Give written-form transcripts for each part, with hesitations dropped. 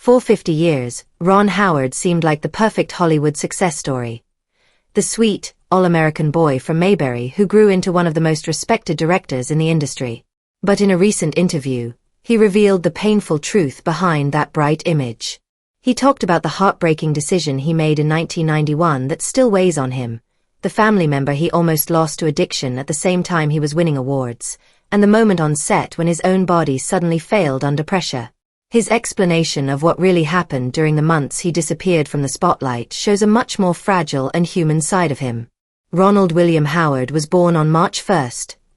For 50 years, Ron Howard seemed like the perfect Hollywood success story. The sweet, all-American boy from Mayberry who grew into one of the most respected directors in the industry. But in a recent interview, he revealed the painful truth behind that bright image. He talked about the heartbreaking decision he made in 1991 that still weighs on him, the family member he almost lost to addiction at the same time he was winning awards, and the moment on set when his own body suddenly failed under pressure. His explanation of what really happened during the months he disappeared from the spotlight shows a much more fragile and human side of him. Ronald William Howard was born on March 1,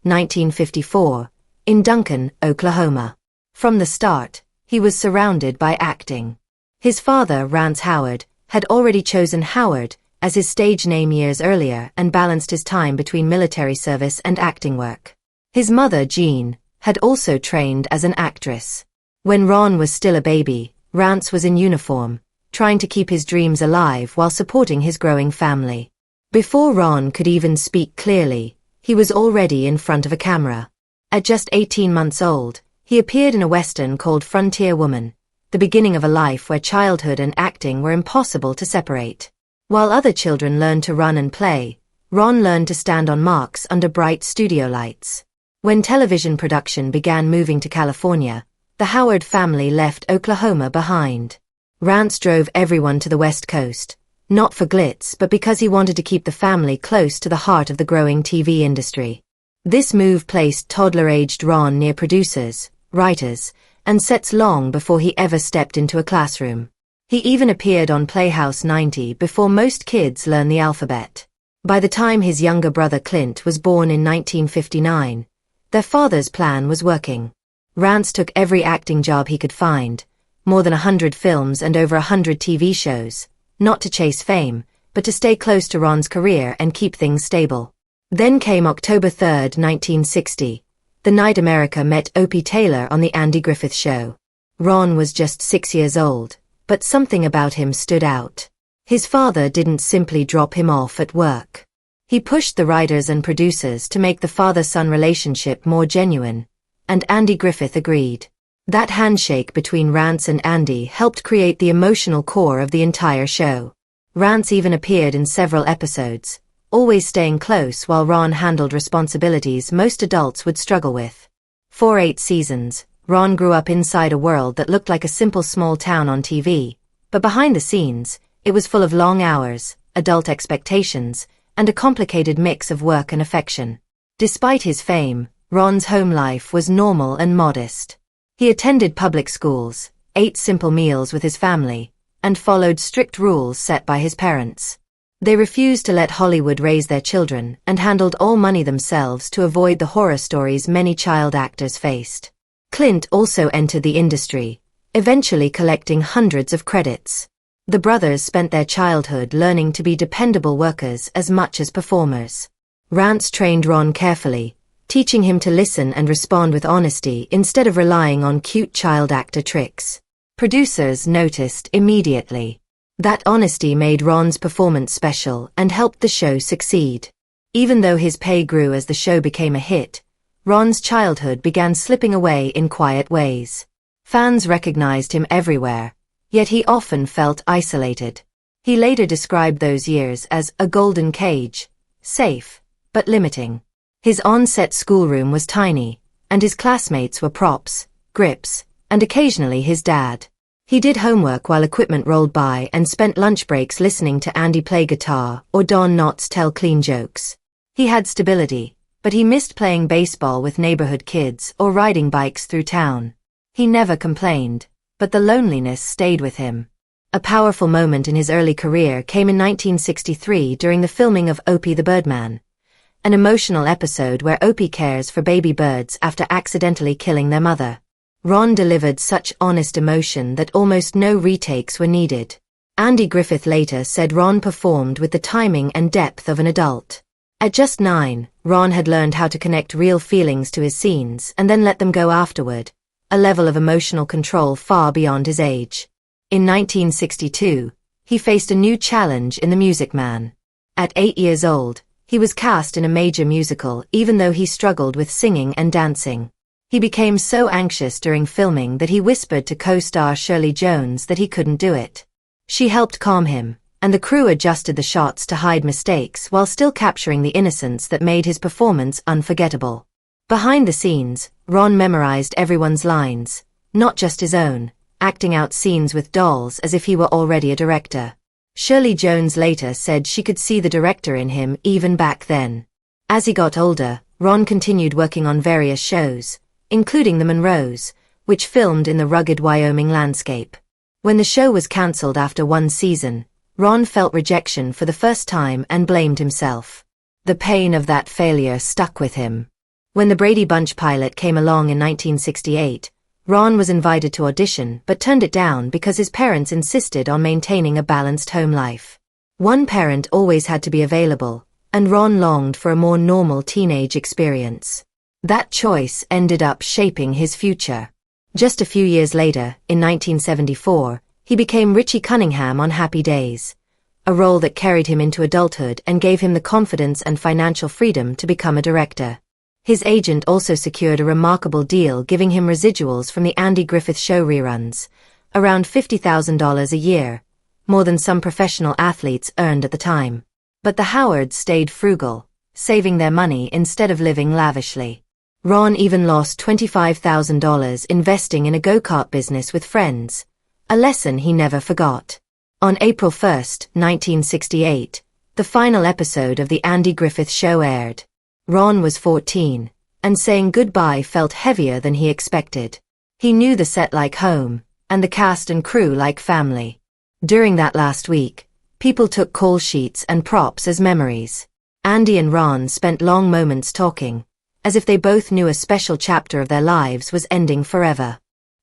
1954, in Duncan, Oklahoma. From the start, he was surrounded by acting. His father, Rance Howard, had already chosen Howard as his stage name years earlier and balanced his time between military service and acting work. His mother, Jean, had also trained as an actress. When Ron was still a baby, Rance was in uniform, trying to keep his dreams alive while supporting his growing family. Before Ron could even speak clearly, he was already in front of a camera. At just 18 months old, he appeared in a western called Frontier Woman, the beginning of a life where childhood and acting were impossible to separate. While other children learned to run and play, Ron learned to stand on marks under bright studio lights. When television production began moving to California, the Howard family left Oklahoma behind. Rance drove everyone to the West Coast, not for glitz but because he wanted to keep the family close to the heart of the growing TV industry. This move placed toddler-aged Ron near producers, writers, and sets long before he ever stepped into a classroom. He even appeared on Playhouse 90 before most kids learn the alphabet. By the time his younger brother Clint was born in 1959, their father's plan was working. Rance took every acting job he could find, more than 100 films and over 100 TV shows, not to chase fame, but to stay close to Ron's career and keep things stable. Then came October 3, 1960, the night America met Opie Taylor on The Andy Griffith Show. Ron was just 6 years old, but something about him stood out. His father didn't simply drop him off at work. He pushed the writers and producers to make the father-son relationship more genuine, and Andy Griffith agreed. That handshake between Rance and Andy helped create the emotional core of the entire show. Rance even appeared in several episodes, always staying close while Ron handled responsibilities most adults would struggle with. For 8 seasons, Ron grew up inside a world that looked like a simple small town on TV, but behind the scenes, it was full of long hours, adult expectations, and a complicated mix of work and affection. Despite his fame, Ron's home life was normal and modest. He attended public schools, ate simple meals with his family, and followed strict rules set by his parents. They refused to let Hollywood raise their children and handled all money themselves to avoid the horror stories many child actors faced. Clint also entered the industry, eventually collecting hundreds of credits. The brothers spent their childhood learning to be dependable workers as much as performers. Rance trained Ron carefully, teaching him to listen and respond with honesty instead of relying on cute child actor tricks. Producers noticed immediately. That honesty made Ron's performance special and helped the show succeed. Even though his pay grew as the show became a hit, Ron's childhood began slipping away in quiet ways. Fans recognized him everywhere, yet he often felt isolated. He later described those years as a golden cage, safe, but limiting. His on-set schoolroom was tiny, and his classmates were props, grips, and occasionally his dad. He did homework while equipment rolled by and spent lunch breaks listening to Andy play guitar or Don Knotts tell clean jokes. He had stability, but he missed playing baseball with neighborhood kids or riding bikes through town. He never complained, but the loneliness stayed with him. A powerful moment in his early career came in 1963 during the filming of Opie the Birdman, an emotional episode where Opie cares for baby birds after accidentally killing their mother. Ron delivered such honest emotion that almost no retakes were needed. Andy Griffith later said Ron performed with the timing and depth of an adult. At just 9, Ron had learned how to connect real feelings to his scenes and then let them go afterward, a level of emotional control far beyond his age. In 1962, he faced a new challenge in The Music Man. At 8 years old, he was cast in a major musical even though he struggled with singing and dancing. He became so anxious during filming that he whispered to co-star Shirley Jones that he couldn't do it. She helped calm him, and the crew adjusted the shots to hide mistakes while still capturing the innocence that made his performance unforgettable. Behind the scenes, Ron memorized everyone's lines, not just his own, acting out scenes with dolls as if he were already a director. Shirley Jones later said she could see the director in him even back then. As he got older, Ron continued working on various shows, including The Monroes, which filmed in the rugged Wyoming landscape. When the show was cancelled after one season, Ron felt rejection for the first time and blamed himself. The pain of that failure stuck with him. When the Brady Bunch pilot came along in 1968, Ron was invited to audition but turned it down because his parents insisted on maintaining a balanced home life. One parent always had to be available, and Ron longed for a more normal teenage experience. That choice ended up shaping his future. Just a few years later, in 1974, he became Richie Cunningham on Happy Days, a role that carried him into adulthood and gave him the confidence and financial freedom to become a director. His agent also secured a remarkable deal, giving him residuals from the Andy Griffith Show reruns, around $50,000 a year, more than some professional athletes earned at the time. But the Howards stayed frugal, saving their money instead of living lavishly. Ron even lost $25,000 investing in a go-kart business with friends, a lesson he never forgot. On April 1, 1968, the final episode of The Andy Griffith Show aired. Ron was 14, and saying goodbye felt heavier than he expected. He knew the set like home, and the cast and crew like family. During that last week, people took call sheets and props as memories. Andy and Ron spent long moments talking, as if they both knew a special chapter of their lives was ending forever.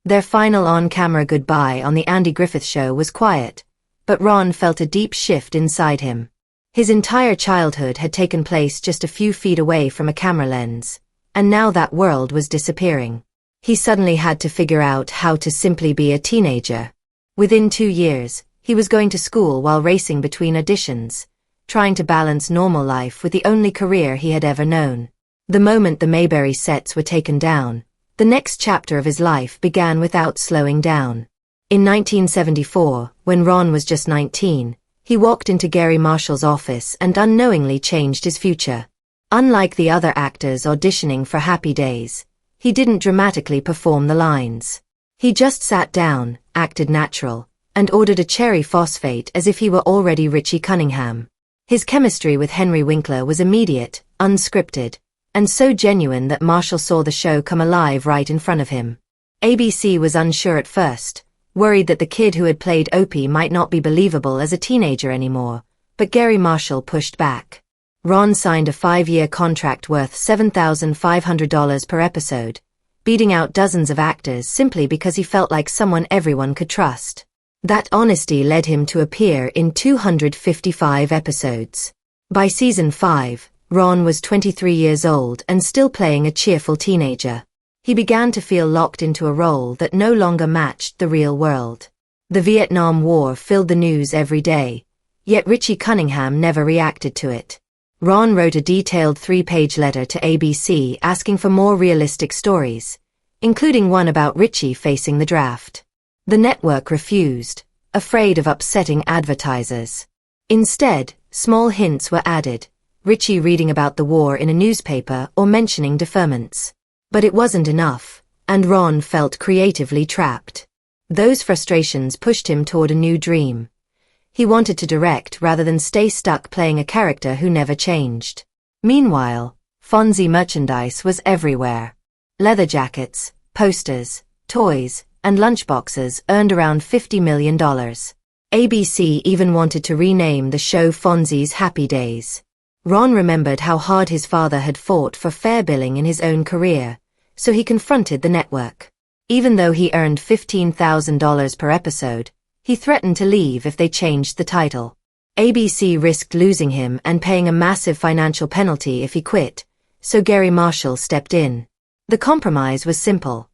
Their final on-camera goodbye on The Andy Griffith Show was quiet, but Ron felt a deep shift inside him. His entire childhood had taken place just a few feet away from a camera lens, and now that world was disappearing. He suddenly had to figure out how to simply be a teenager. Within 2 years, he was going to school while racing between auditions, trying to balance normal life with the only career he had ever known. The moment the Mayberry sets were taken down, the next chapter of his life began without slowing down. In 1974, when Ron was just 19, he walked into Gary Marshall's office and unknowingly changed his future. Unlike the other actors auditioning for Happy Days, he didn't dramatically perform the lines. He just sat down, acted natural, and ordered a cherry phosphate as if he were already Richie Cunningham. His chemistry with Henry Winkler was immediate, unscripted, and so genuine that Marshall saw the show come alive right in front of him. ABC was unsure at first, worried that the kid who had played Opie might not be believable as a teenager anymore, but Gary Marshall pushed back. Ron signed a 5-year contract worth $7,500 per episode, beating out dozens of actors simply because he felt like someone everyone could trust. That honesty led him to appear in 255 episodes. By season 5, Ron was 23 years old and still playing a cheerful teenager. He began to feel locked into a role that no longer matched the real world. The Vietnam War filled the news every day, yet Richie Cunningham never reacted to it. Ron wrote a detailed 3-page letter to ABC asking for more realistic stories, including one about Richie facing the draft. The network refused, afraid of upsetting advertisers. Instead, small hints were added, Richie reading about the war in a newspaper or mentioning deferments. But it wasn't enough, and Ron felt creatively trapped. Those frustrations pushed him toward a new dream. He wanted to direct rather than stay stuck playing a character who never changed. Meanwhile, Fonzie merchandise was everywhere. Leather jackets, posters, toys, and lunchboxes earned around $50 million. ABC even wanted to rename the show Fonzie's Happy Days. Ron remembered how hard his father had fought for fair billing in his own career, so he confronted the network. Even though he earned $15,000 per episode, he threatened to leave if they changed the title. ABC risked losing him and paying a massive financial penalty if he quit, so Gary Marshall stepped in. The compromise was simple.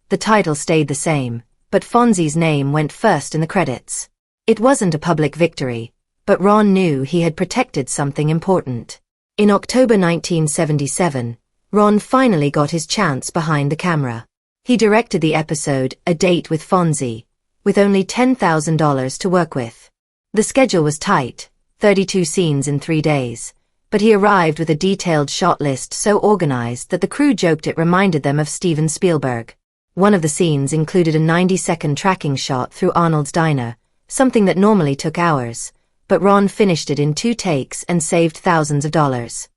The title stayed the same, but Fonzie's name went first in the credits. It wasn't a public victory, but Ron knew he had protected something important. In October 1977, Ron finally got his chance behind the camera. He directed the episode A Date with Fonzie, with only $10,000 to work with. The schedule was tight, 32 scenes in 3 days, but he arrived with a detailed shot list so organized that the crew joked it reminded them of Steven Spielberg. One of the scenes included a 90-second tracking shot through Arnold's diner, something that normally took hours, but Ron finished it in 2 takes and saved thousands of dollars.